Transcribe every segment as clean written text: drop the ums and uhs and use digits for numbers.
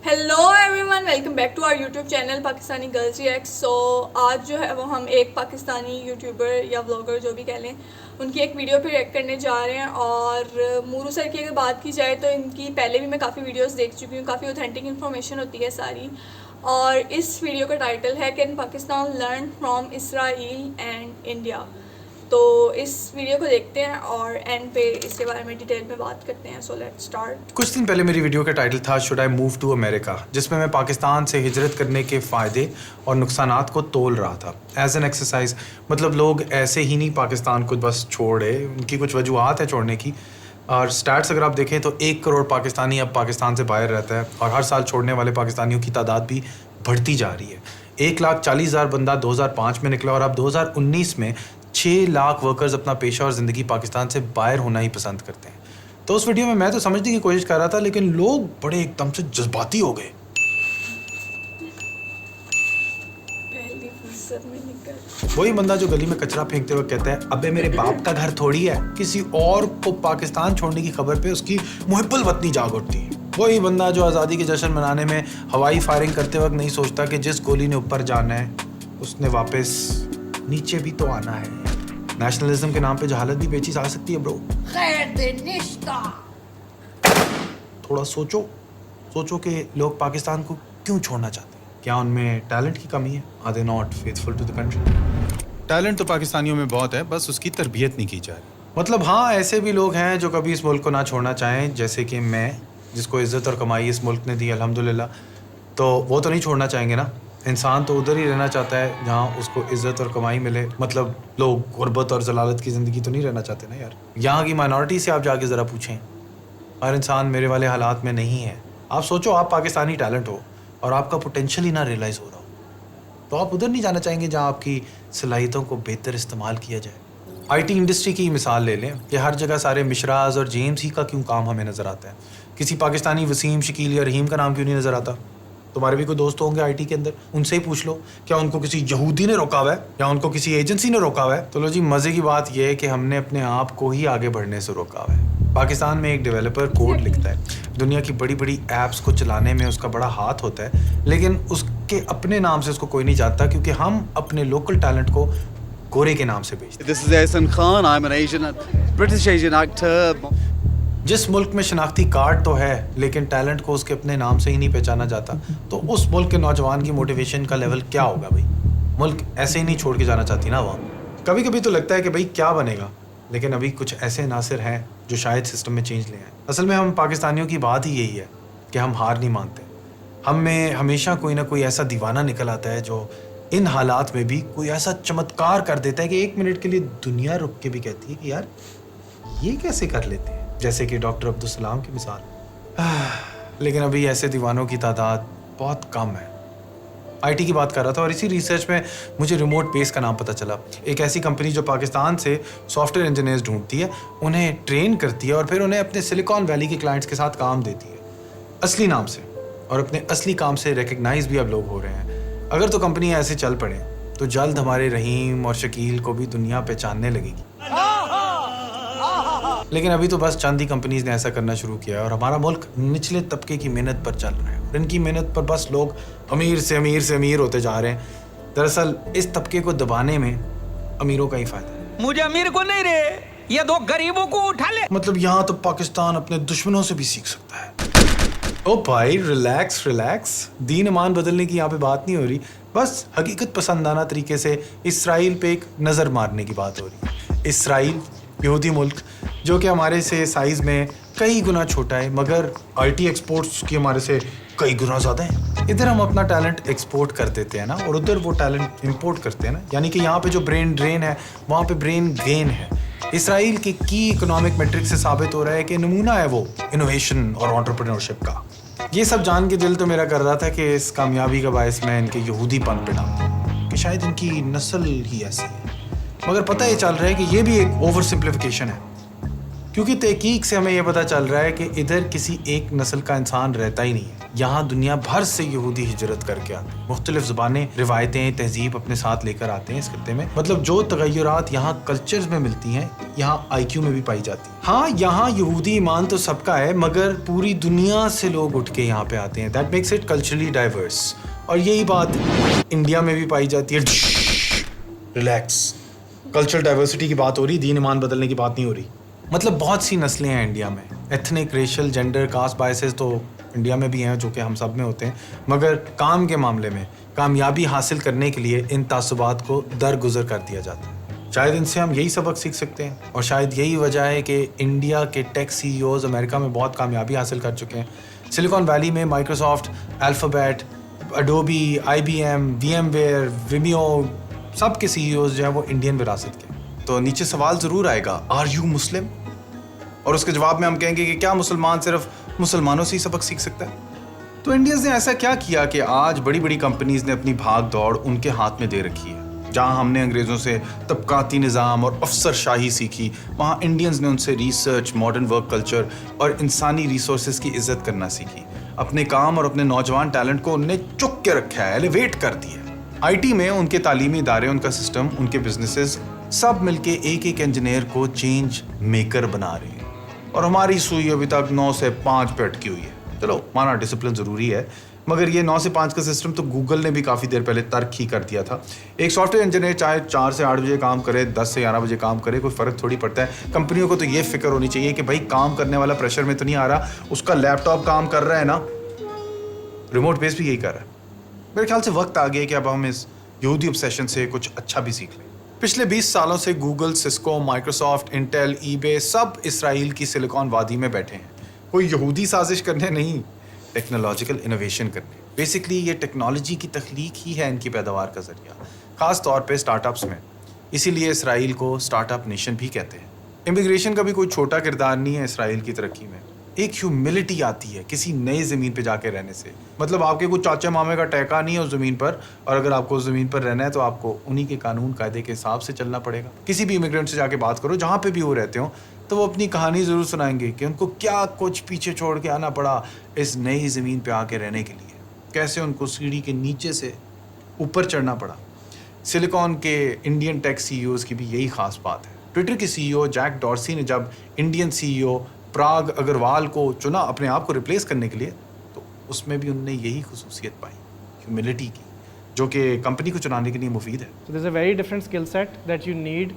Hello everyone, welcome back to our YouTube channel Pakistani girls react. So आज जो है वो हम एक पाकिस्तानी यूट्यूबर या व्लॉगर जो भी कह लें उनकी एक वीडियो पे रिएक्ट करने जा रहे हैं। और मूरू सर की अगर बात की जाए तो इनकी पहले भी मैं काफ़ी वीडियोस देख चुकी हूँ, काफ़ी ऑथेंटिक इन्फॉर्मेशन होती है सारी। और इस वीडियो का टाइटल है can Pakistan learn from Israel and India. तो इस वीडियो को देखते हैं और एंड पे इसके बारे में डिटेल में बात करते हैं। So let's start. कुछ दिन पहले मेरी वीडियो का टाइटल था should I move to America, जिसमें मैं पाकिस्तान से हिजरत करने के फ़ायदे और नुकसानात को तोल रहा था एज एन एक्सरसाइज। मतलब लोग ऐसे ही नहीं पाकिस्तान को बस छोड़े, उनकी कुछ वजूहत है छोड़ने की। और स्टैट्स अगर आप देखें तो 1 करोड़ पाकिस्तानी अब पाकिस्तान से बाहर रहता है और हर साल छोड़ने वाले पाकिस्तानियों की तादाद भी बढ़ती जा रही है। 1,40,000 बंदा 2005 में निकला और अब 2019 में 6 लाख वर्कर्स अपना पेशा और ज़िंदगी पाकिस्तान से बाहर होना ही पसंद करते हैं। तो उस वीडियो में मैं तो समझने की कोशिश कर रहा था, लेकिन लोग बड़े एकदम से जज्बाती हो गए। पहली फुर्सत में निकल वही बंदा जो गली में कचरा फेंकते हुए कहता है अबे मेरे बाप का घर थोड़ी है, किसी और को पाकिस्तान छोड़ने की खबर पे उसकी मुहिब्बुल वतनी जाग उठती है। वही बंदा जो आज़ादी के जश्न मनाने में हवाई फायरिंग करते वक्त नहीं सोचता कि जिस गोली ने ऊपर जाना है उसने वापस नीचे भी तो आना है। नेशनलिज्म के नाम पे जहालत भी बेची जा सकती है ब्रो। थोड़ा सोचो कि लोग पाकिस्तान को क्यों छोड़ना चाहते हैं। क्या उनमें टैलेंट की कमी है? Are they not faithful to the country? Talent तो पाकिस्तानियों में बहुत है, बस उसकी तरबियत नहीं की जा रही। मतलब हाँ, ऐसे भी लोग हैं जो कभी इस मुल्क को ना छोड़ना चाहें, जैसे कि मैं, जिसको इज़्ज़त और कमाई इस मुल्क ने दी अल्हम्दुलिल्लाह। तो वो तो नहीं छोड़ना चाहेंगे ना। इंसान तो उधर ही रहना चाहता है जहाँ उसको इज़्ज़त और कमाई मिले। मतलब लोग गुर्बत और जलालत की ज़िंदगी तो नहीं रहना चाहते ना यार। यहाँ की माइनॉरिटी से आप जाके ज़रा पूछें, हर इंसान मेरे वाले हालात में नहीं है। आप सोचो, आप पाकिस्तानी टैलेंट हो और आपका पोटेंशियल ही ना रियलाइज़ हो रहा हो, तो आप उधर नहीं जाना चाहेंगे जहाँ आपकी सलाहियतों को बेहतर इस्तेमाल किया जाए। आईटी इंडस्ट्री की मिसाल ले लें कि हर जगह सारे मिश्राज और जेम्स ही का क्यों काम हमें नज़र आता है। किसी पाकिस्तानी वसीम, शकील या रहीम का नाम क्यों नहीं नज़र आता? तुम्हारे भी कोई दोस्त होंगे आईटी के अंदर, उनसे ही पूछ लो, क्या उनको किसी यहूदी ने रोका हुआ है या उनको किसी एजेंसी ने रोका हुआ है? तो लो जी, मज़े की बात यह है कि हमने अपने आप को ही आगे बढ़ने से रोका हुआ है। पाकिस्तान में एक डेवलपर कोड लिखता है, दुनिया की बड़ी बड़ी ऐप्स को चलाने में उसका बड़ा हाथ होता है, लेकिन उसके अपने नाम से उसको कोई नहीं जानता, क्योंकि हम अपने लोकल टैलेंट को गोरे के नाम से बेचते हैं। This is Ehsan Khan. I'm an Asian, British Asian actor. जिस मुल्क में शनाख्ती कार्ड तो है लेकिन टैलेंट को उसके अपने नाम से ही नहीं पहचाना जाता, तो उस मुल्क के नौजवान की मोटिवेशन का लेवल क्या होगा भाई? मुल्क ऐसे ही नहीं छोड़ के जाना चाहती ना वहाँ। कभी कभी तो लगता है कि भाई क्या बनेगा, लेकिन अभी कुछ ऐसे नासिर हैं जो शायद सिस्टम में चेंज ले आए। असल में हम पाकिस्तानियों की बात ही यही है कि हम हार नहीं मानते। हम में हमेशा कोई ना कोई ऐसा दीवाना निकल आता है जो इन हालात में भी कोई ऐसा चमत्कार कर देता है कि 1 मिनट के लिए दुनिया रुक के भी कहती है कि यार ये कैसे कर लेते हैं, जैसे कि डॉक्टर अब्दुल सलाम की मिसाल। लेकिन अभी ऐसे दीवानों की तादाद बहुत कम है। आईटी की बात कर रहा था और इसी रिसर्च में मुझे रिमोट बेस का नाम पता चला। एक ऐसी कंपनी जो पाकिस्तान से सॉफ्टवेयर इंजीनियर्स ढूंढती है, उन्हें ट्रेन करती है और फिर उन्हें अपने सिलिकॉन वैली के क्लाइंट्स के साथ काम देती है असली नाम से, और अपने असली काम से रिकग्नाइज भी अब लोग हो रहे हैं। अगर तो कंपनी ऐसे चल पड़े तो जल्द हमारे रहीम और शकील को भी दुनिया पहचानने लगेगी। लेकिन अभी तो बस चंद ही कंपनीज ने ऐसा करना शुरू किया है और हमारा मुल्क निचले तबके की मेहनत पर चल रहा है और इनकी मेहनत पर बस लोग अमीर से अमीर होते जा रहे हैं। दरअसल इस तबके को दबाने में अमीरों का ही फायदा है। मुझे अमीर को नहीं रे, ये 2 गरीबों को उठा ले। मतलब यहाँ तो पाकिस्तान अपने दुश्मनों से भी सीख सकता है। ओ भाई रिलैक्स, दीन ईमान बदलने की यहाँ पे बात नहीं हो रही, बस हकीकत पसंदाना तरीके से इसराइल पे एक नज़र मारने की बात हो रही है। इसराइल यहूदी मुल्क जो कि हमारे से साइज़ में कई गुना छोटा है, मगर आईटी एक्सपोर्ट्स की हमारे से कई गुना ज़्यादा है। इधर हम अपना टैलेंट एक्सपोर्ट कर देते हैं ना, और उधर वो टैलेंट इंपोर्ट करते हैं ना, यानी कि यहाँ पे जो ब्रेन ड्रेन है वहाँ पे ब्रेन गेन है। इसराइल के की इकोनॉमिक मैट्रिक से साबित हो रहा है कि नमूना है वो इनोवेशन और एंटरप्रेन्योरशिप का। ये सब जान के दिल तो मेरा कर रहा था कि इस कामयाबी का बायस मैं इनके यहूदीपन पे डालूं कि शायद इनकी नस्ल ही ऐसी है, मगर पता ये चल रहा है कि ये भी एक ओवर सिंप्लीफिकेशन है। کیونکہ تحقیق سے ہمیں یہ پتہ چل رہا ہے کہ ادھر کسی ایک نسل کا انسان رہتا ہی نہیں ہے. یہاں دنیا بھر سے یہودی ہجرت کر کے آتے ہیں, مختلف زبانیں, روایتیں, تہذیب اپنے ساتھ لے کر آتے ہیں اس خطے میں. مطلب جو تغیرات یہاں کلچرز میں ملتی ہیں یہاں آئی کیو میں بھی پائی جاتی ہیں. ہاں یہاں یہودی ایمان تو سب کا ہے, مگر پوری دنیا سے لوگ اٹھ کے یہاں پہ آتے ہیں. That makes it culturally diverse. اور یہی بات انڈیا میں بھی پائی جاتی ہے. ریلیکس, کلچرل ڈائیورسٹی کی بات ہو رہی, دین ایمان بدلنے کی بات نہیں ہو رہی. مطلب بہت سی نسلیں ہیں انڈیا میں. Ethnic, racial, gender, cost biases تو انڈیا میں بھی ہیں جو کہ ہم سب میں ہوتے ہیں, مگر کام کے معاملے میں کامیابی حاصل کرنے کے لیے ان تعصبات کو درگزر کر دیا جاتا ہے. شاید ان سے ہم یہی سبق سیکھ سکتے ہیں, اور شاید یہی وجہ ہے کہ انڈیا کے ٹیک سی ای اوز امریکہ میں بہت کامیابی حاصل کر چکے ہیں. سلیکان ویلی میں Microsoft, Alphabet, Adobe, I B M, VMware, Vimeo, سب کے سی ای اوز جو ہیں وہ انڈین وراثت کے. تو نیچے سوال ضرور آئے گا, آر یو مسلم؟ اور اس کے جواب میں ہم کہیں گے کہ کیا مسلمان صرف مسلمانوں سے ہی سبق سیکھ سکتا ہے؟ تو انڈینز نے ایسا کیا کیا کہ آج بڑی بڑی کمپنیز نے اپنی بھاگ دوڑ ان کے ہاتھ میں دے رکھی ہے؟ جہاں ہم نے انگریزوں سے طبقاتی نظام اور افسر شاہی سیکھی, وہاں انڈینز نے ان سے ریسرچ, ماڈرن ورک کلچر اور انسانی ریسورسز کی عزت کرنا سیکھی. اپنے کام اور اپنے نوجوان ٹیلنٹ کو انہیں چک کے رکھا ہے, ایلیویٹ کر دیا ہے. آئی ٹی میں ان کے تعلیمی ادارے, ان کا سسٹم, ان کے بزنسز سب مل کے ایک ایک انجینئر کو چینج میکر بنا رہے ہیں. اور ہماری سوئی ابھی تک 9 سے 5 پہ اٹکی ہوئی ہے. چلو مانا ڈسپلن ضروری ہے, مگر یہ 9 سے 5 کا سسٹم تو گوگل نے بھی کافی دیر پہلے ترک ہی کر دیا تھا. ایک سافٹ ویئر انجینئر چاہے 4 سے 8 بجے کام کرے, 10 سے 11 بجے کام کرے, کوئی فرق تھوڑی پڑتا ہے. کمپنیوں کو تو یہ فکر ہونی چاہیے کہ بھائی کام کرنے والا پریشر میں تو نہیں آ رہا, اس کا لیپ ٹاپ کام کر رہا ہے نا, ریموٹ بیس بھی یہی کر رہا ہے. میرے خیال سے وقت آ گیا کہ اب ہم اس یہودی obsession سے کچھ اچھا بھی سیکھ لیں. پچھلے 20 سالوں سے گوگل, سسکو, مائکروسافٹ, انٹیل, ای بے سب اسرائیل کی سلیکان وادی میں بیٹھے ہیں. کوئی یہودی سازش کرنے نہیں, ٹیکنالوجیکل انوویشن کرنے. بیسکلی یہ ٹیکنالوجی کی تخلیق ہی ہے ان کی پیداوار کا ذریعہ, خاص طور پہ اسٹارٹ اپس میں. اسی لیے اسرائیل کو اسٹارٹ اپ نیشن بھی کہتے ہیں. امیگریشن کا بھی کوئی چھوٹا کردار نہیں ہے اسرائیل کی ترقی میں. ایک ہیوملٹی آتی ہے کسی نئی زمین پہ جا کے رہنے سے. مطلب آپ کے کوئی چاچا مامے کا ٹیکا نہیں ہے اس زمین پر, اور اگر آپ کو اس زمین پر رہنا ہے تو آپ کو انہی کے قانون قاعدے کے حساب سے چلنا پڑے گا. کسی بھی امیگرینٹ سے جا کے بات کرو جہاں پہ بھی وہ رہتے ہوں, تو وہ اپنی کہانی ضرور سنائیں گے کہ ان کو کیا کچھ پیچھے چھوڑ کے آنا پڑا اس نئی زمین پہ آ کے رہنے کے لیے, کیسے ان کو سیڑھی کے نیچے سے اوپر چڑھنا پڑا. سلیکان کے انڈین ٹیک سی ای اوز کی بھی یہی خاص بات ہے. ٹویٹر کے سی ای او جیک ڈارسی نے جب انڈین سی ای او پراگ اگروال کو چنا اپنے آپ کو ریپلیس کرنے کے لیے, تو اس میں بھی انہوں نے یہی خصوصیت پائی, ہیوملٹی کی, جو کہ کمپنی کو چلانے کے لیے مفید ہے. So there's a very different skill set that you need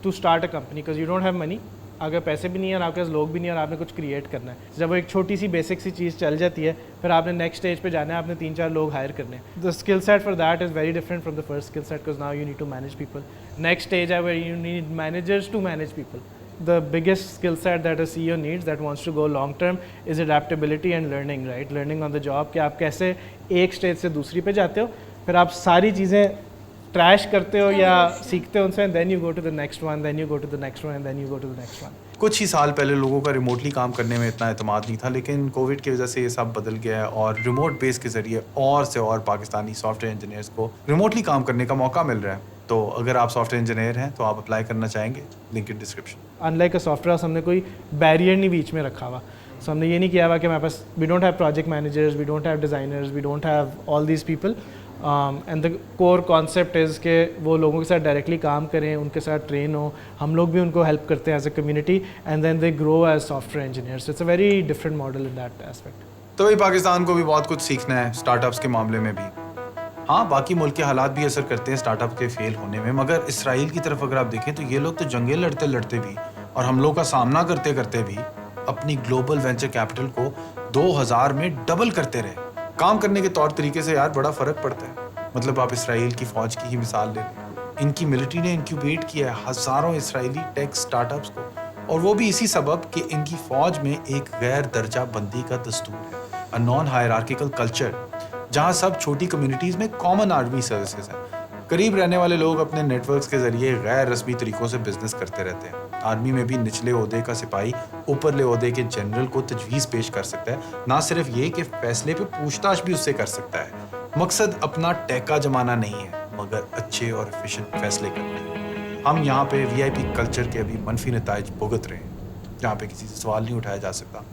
to start a company because you don't have money. اگر پیسے بھی نہیں ہیں اور آپ کے پاس لوگ بھی نہیں ہیں اور آپ نے کچھ کریٹ کرنا ہے. جب وہ ایک چھوٹی سی بیسک سی چیز چل جاتی ہے, پھر آپ نے نیکسٹ اسٹیج پہ جانا ہے, آپ نے 3-4 لوگ ہائر کرنے ہیں. The skill set for that is very different from the first skill set because now you need to manage people. Next stage ہے where you need managers to manage people. The biggest skill set that a CEO needs that wants to go long term is adaptability and learning, right? Learning on the job کہ آپ کیسے ایک stage سے دوسری پہ جاتے ہو, پھر آپ ساری چیزیں ٹریش کرتے ہو یا سیکھتے ہو ان سے, and then you go to the next one, then you go to the next one, and then you go to the next one. کچھ ہی سال پہلے لوگوں کا ریموٹلی کام کرنے میں اتنا اعتماد نہیں تھا, لیکن کووڈ کی وجہ سے یہ سب بدل گیا ہے, اور ریموٹ بیس کے ذریعے اور سے اور پاکستانی سافٹ ویئر انجینئرس کو ریموٹلی کام کرنے کا موقع مل رہا ہے. تو اگر آپ سافٹ ویئر انجینئر ہیں تو آپ اپلائی کرنا چاہیں گے, link in description. Unlike a software house, ہم نے کوئی بیریئر نہیں بیچ میں رکھا ہوا. سو ہم نے یہ نہیں کیا ہوا کہ ہمارے پاس we don't have project managers, we don't have designers, we don't have all these people. And the core concept is کہ وہ لوگوں کے ساتھ ڈائریکٹلی کام کریں, ان کے ساتھ ٹرین ہو, ہم لوگ بھی ان کو ہیلپ کرتے ہیں as a community, and then they grow as software engineers. It's a very different model in that aspect. تو بھائی پاکستان کو بھی بہت کچھ سیکھنا ہے اسٹارٹ اپس کے معاملے میں بھی. ہاں باقی ملک کے حالات بھی اثر کرتے ہیں اسٹارٹ اپ کے فیل ہونے میں, مگر اسرائیل کی طرف اگر آپ دیکھیں تو یہ لوگ تو جنگیں لڑتے لڑتے بھی اور حملوں کا سامنا کرتے کرتے بھی اپنی گلوبل وینچر کیپٹل کو 2000 میں ڈبل کرتے رہے. کام کرنے کے طور طریقے سے یار بڑا فرق پڑتا ہے. مطلب آپ اسرائیل کی فوج کی ہی مثال لے لیں, ان کی ملٹری نے انکیوبیٹ کیا ہے ہزاروں اسرائیلی ٹیک اسٹارٹ اپس کو, اور وہ بھی اسی سبب کہ ان کی فوج میں ایک غیر درجہ بندی کا دستور ہے, a non hierarchical culture, جہاں سب چھوٹی کمیونٹیز میں کامن آرمی سروسز ہیں. قریب رہنے والے لوگ اپنے نیٹ ورکس کے ذریعے غیر رسمی طریقوں سے بزنس کرتے رہتے ہیں. آرمی میں بھی نچلے عہدے کا سپاہی اوپرلے عہدے کے جنرل کو تجویز پیش کر سکتا ہے, نہ صرف یہ کہ فیصلے پہ پوچھ تاچھ بھی اس سے کر سکتا ہے. مقصد اپنا ٹیکا جمانا نہیں ہے, مگر اچھے اور ایفیشینٹ فیصلے کرنا ہے. ہم یہاں پہ وی آئی پی کلچر کے ابھی منفی نتائج بھگت رہے ہیں. जहाँ पे किसी से सवाल नहीं उठाया जा सकता.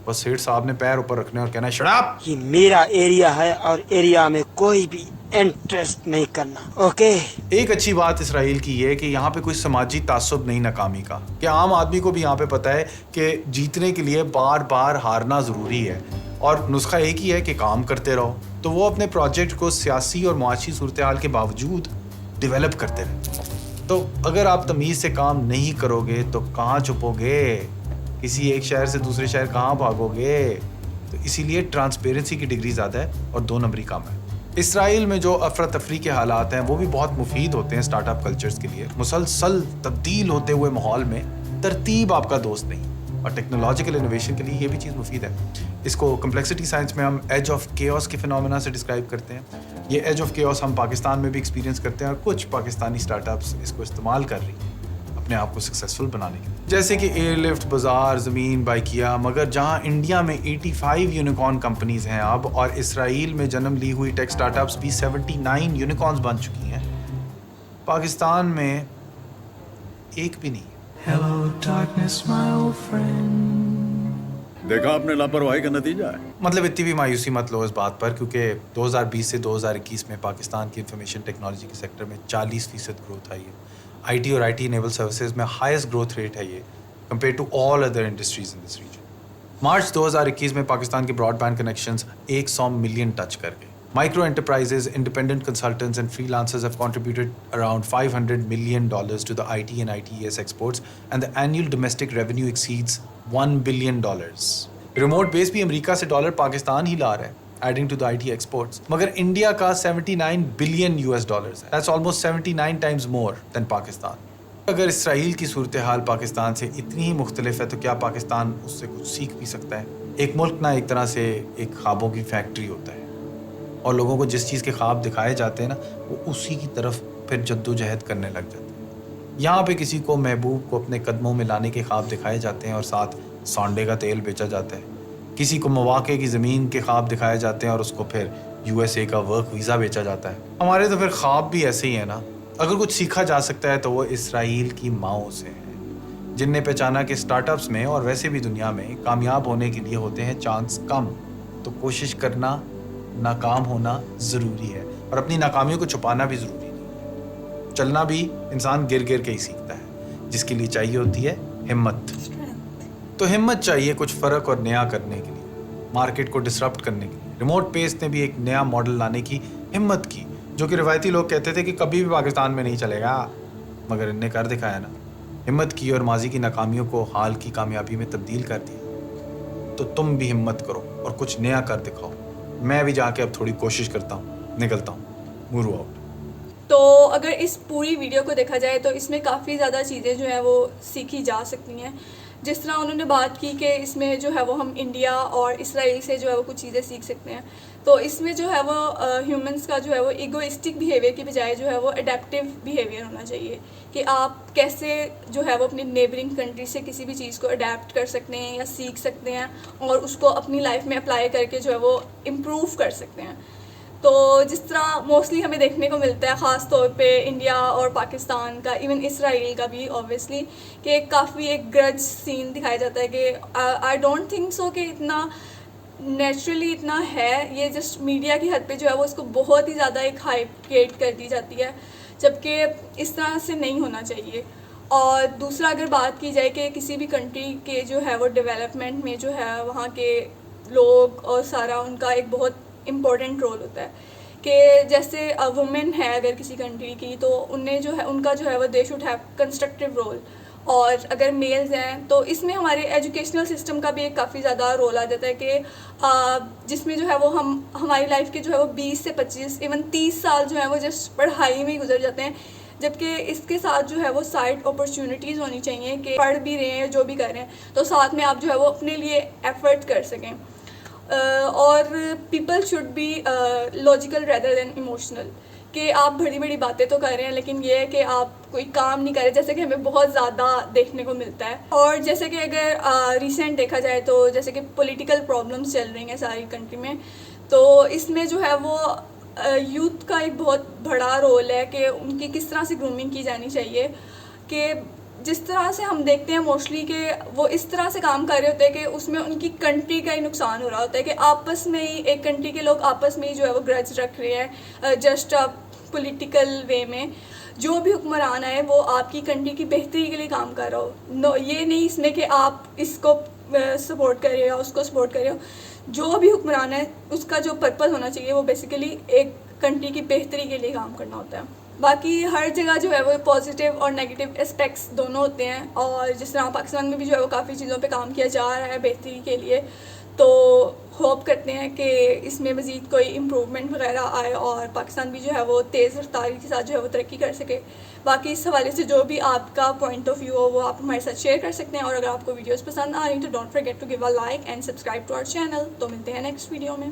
बस सेठ साहब ने पैर ऊपर रखने और कहना शट अप. ये मेरा एरिया है और एरिया में कोई भी इंटरेस्ट नहीं करना, ओके? एक अच्छी बात इसराइल की ये है कि यहाँ पे कोई समाजी तासुब नहीं नाकामी का, कि आम आदमी को भी यहाँ पे पता है कि जीतने के लिए बार बार हारना ज़रूरी है और नुस्खा एक ही है कि काम करते रहो. तो वो अपने प्रोजेक्ट को सियासी और मुआशी सूरत हाल के बावजूद डेवलप करते रहे. तो अगर आप तमीज़ से काम नहीं करोगे तो कहाँ छुपोगे, किसी एक शहर से दूसरे शहर कहाँ भागोगे. तो इसीलिए ट्रांसपेरेंसी की डिग्री ज़्यादा है और 2 नंबरी कम है. इसराइल में जो अफरा तफरी के हालात हैं वो भी बहुत मुफीद होते हैं स्टार्टअप कल्चर्स के लिए. मुसलसल तब्दील होते हुए माहौल में तरतीब आपका दोस्त नहीं, और टेक्नोलॉजिकल इनोवेशन के लिए ये भी चीज़ मुफीद है. इसको कम्प्लेक्सिटी साइंस में हम एज ऑफ केओस के फिनोमेना से डिस्क्राइब करते हैं. ये एज ऑफ केओस हम पाकिस्तान में भी एक्सपीरियंस करते हैं और कुछ पाकिस्तानी स्टार्टअप्स इसको इस्तेमाल कर रही हैं अपने आप को सक्सेसफुल बनाने के लिए, जैसे कि एयरलिफ्ट, बाजार, ज़मीन बाई किया. मगर जहाँ इंडिया में 85 यूनिकॉर्न कंपनीज़ हैं अब, और इसराइल में जन्म ली हुई टेक स्टार्टअप्स भी 79 यूनिकॉर्न्स बन चुकी हैं, पाकिस्तान में एक भी नहीं. देखा आपने लापरवाही का नतीजा है. मतलब इतनी भी मायूसी मत लो इस बात पर, क्योंकि 2020 से 2021 में पाकिस्तान की इंफॉर्मेशन टेक्नोलॉजी के सेक्टर में 40% ग्रोथ आई है. आईटी और आईटी इनेबल सर्विसेज में हाईएस्ट ग्रोथ रेट है ये compare to all other industries in this region. March 2021 में पाकिस्तान के ब्रॉडबैंड कनेक्शंस 100 मिलियन टच कर गए. Micro enterprises, independent consultants and freelancers have contributed around $500 million to the IT and ITES exports, and the annual domestic revenue exceeds $1 billion. Remote base भी America से dollar Pakistan ही ला रहा है, adding to the IT exports. मगर India का $79 billion है. That's almost 79 times more than Pakistan. अगर Israel की सूरत हाल पाकिस्तान से इतनी ही मुख्तलिफ है तो क्या पाकिस्तान उससे कुछ सीख भी सकता है? एक मुल्क ना एक तरह से एक ख्वाबों की फैक्ट्री होता है, और लोगों को जिस चीज़ के ख्वाब दिखाए जाते हैं ना, वो उसी की तरफ फिर जद्दोजहद करने लग जाते हैं. यहाँ पे किसी को महबूब को अपने कदमों में लाने के ख्वाब दिखाए जाते हैं और साथ सांडे का तेल बेचा जाता है. किसी को मवाक़े की ज़मीन के ख्वाब दिखाए जाते हैं और उसको फिर USA का वर्क वीज़ा बेचा जाता है. हमारे तो फिर ख्वाब भी ऐसे ही है ना. अगर कुछ सीखा जा सकता है तो वो इसराइल की माओं से है, जिनने पहचाना कि स्टार्टअप्स में और वैसे भी दुनिया में कामयाब होने के लिए होते हैं चांस कम, तो कोशिश करना, नाकाम होना ज़रूरी है, और अपनी नाकामियों को छुपाना भी ज़रूरी नहीं है. चलना भी इंसान गिर गिर के ही सीखता है, जिसके लिए चाहिए होती है हिम्मत. तो हिम्मत चाहिए कुछ फ़र्क और नया करने के लिए, मार्केट को डिसरप्ट करने के लिए. रिमोट पेस ने भी एक नया मॉडल लाने की हिम्मत की, जो कि रिवायती लोग कहते थे कि कभी भी पाकिस्तान में नहीं चलेगा, मगर इनने कर दिखाया ना. हिम्मत की और माजी की नाकामियों को हाल की कामयाबी में तब्दील कर दिया. तो तुम भी हिम्मत करो और कुछ नया कर दिखाओ. मैं भी जाके अब थोड़ी कोशिश करता हूँ, निकलता हूँ, मूव आउट. तो अगर इस पूरी वीडियो को देखा जाए तो इसमें काफ़ी ज़्यादा चीज़ें जो हैं वो सीखी जा सकती हैं. जिस तरह उन्होंने बात की कि इसमें जो है वो हम इंडिया और इसराइल से जो है वो कुछ चीज़ें सीख सकते हैं. तो इसमें जो है वो ह्यूमंस का जो है वो ईगोइस्टिक बिहेवियर की बजाय जो है वो अडेप्टिव बिहेवियर होना चाहिए, कि आप कैसे जो है वो अपनी नेबरिंग कंट्री से किसी भी चीज़ को अडेप्ट कर सकते हैं या सीख सकते हैं और उसको अपनी लाइफ में अप्लाई करके जो है वो इम्प्रूव कर सकते हैं. तो जिस तरह मोस्टली हमें देखने को मिलता है ख़ास तौर पे इंडिया और पाकिस्तान का, इवन इसराइल का भी ऑब्वियसली, कि काफ़ी एक ग्रज सीन दिखाया जाता है कि आई डोंट थिंक सो कि इतना नेचुरली इतना है. ये जस्ट मीडिया की हद पे जो है वो इसको बहुत ही ज़्यादा एक हाइप क्रिएट कर दी जाती है, जबकि इस तरह से नहीं होना चाहिए. और दूसरा अगर बात की जाए कि किसी भी कंट्री के जो है वो डेवलपमेंट में जो है वहाँ के लोग और सारा उनका एक बहुत इम्पोर्टेंट रोल होता है. कि जैसे वुमेन है अगर किसी कंट्री की, तो उन्हें जो है उनका जो है वो they should have constructive role. और अगर मेल्स हैं तो इसमें हमारे एजुकेशनल सिस्टम का भी एक काफ़ी ज़्यादा रोल आ जाता है कि जिसमें जो है वो हमारी लाइफ के जो है वो 20 से 25 इवन 30 साल जो है वो जस्ट पढ़ाई में ही गुजर जाते हैं, जबकि इसके साथ जो है वो साइड अपॉर्चुनिटीज़ होनी चाहिए कि पढ़ भी रहे हैं जो भी कर रहे हैं तो साथ में आप जो है वो अपने लिए एफर्ट कर सकें. और people should be logical rather than emotional, कि आप बड़ी बड़ी बातें तो कर रहे हैं लेकिन ये है कि आप कोई काम नहीं कर रहे, जैसे कि हमें बहुत ज़्यादा देखने को मिलता है. और जैसे कि अगर रिसेंट देखा जाए तो जैसे कि पॉलिटिकल प्रॉब्लम्स चल रही हैं सारी कंट्री में, तो इसमें जो है वो यूथ का एक बहुत बड़ा रोल है कि उनकी किस तरह से ग्रूमिंग की जानी चाहिए. कि جس طرح سے ہم دیکھتے ہیں موسٹلی کہ وہ اس طرح سے کام کر رہے ہوتے ہیں کہ اس میں ان کی کنٹری کا ہی نقصان ہو رہا ہوتا ہے کہ آپس میں ہی ایک کنٹری کے لوگ آپس میں ہی جو ہے وہ گرج رکھ رہے ہیں جسٹ پولیٹیکل وے میں. جو بھی حکمران ہے وہ آپ کی کنٹری کی بہتری کے لیے کام کر رہا ہو, یہ نہیں اس میں کہ آپ اس کو سپورٹ کر رہے ہو اس کو سپورٹ کر رہے ہو. جو بھی حکمران ہے اس کا جو پرپز ہونا چاہیے وہ بیسیکلی ایک کنٹری کی بہتری کے لیے کام کرنا ہوتا ہے. باقی ہر جگہ جو ہے وہ پازیٹیو اور نیگیٹو اسپیکٹس دونوں ہوتے ہیں, اور جس طرح پاکستان میں بھی جو ہے وہ کافی چیزوں پہ کام کیا جا رہا ہے بہتری کے لیے, تو ہوپ کرتے ہیں کہ اس میں مزید کوئی امپرومنٹ وغیرہ آئے اور پاکستان بھی جو ہے وہ تیز رفتاری کے ساتھ جو ہے وہ ترقی کر سکے. باقی اس حوالے سے جو بھی آپ کا پوائنٹ آف ویو ہو وہ آپ ہمارے ساتھ شیئر کر سکتے ہیں, اور اگر آپ کو ویڈیوز پسند آ رہی ہیں تو don't forget to give a like and subscribe to our channel. تو ملتے ہیں نیکسٹ ویڈیو میں.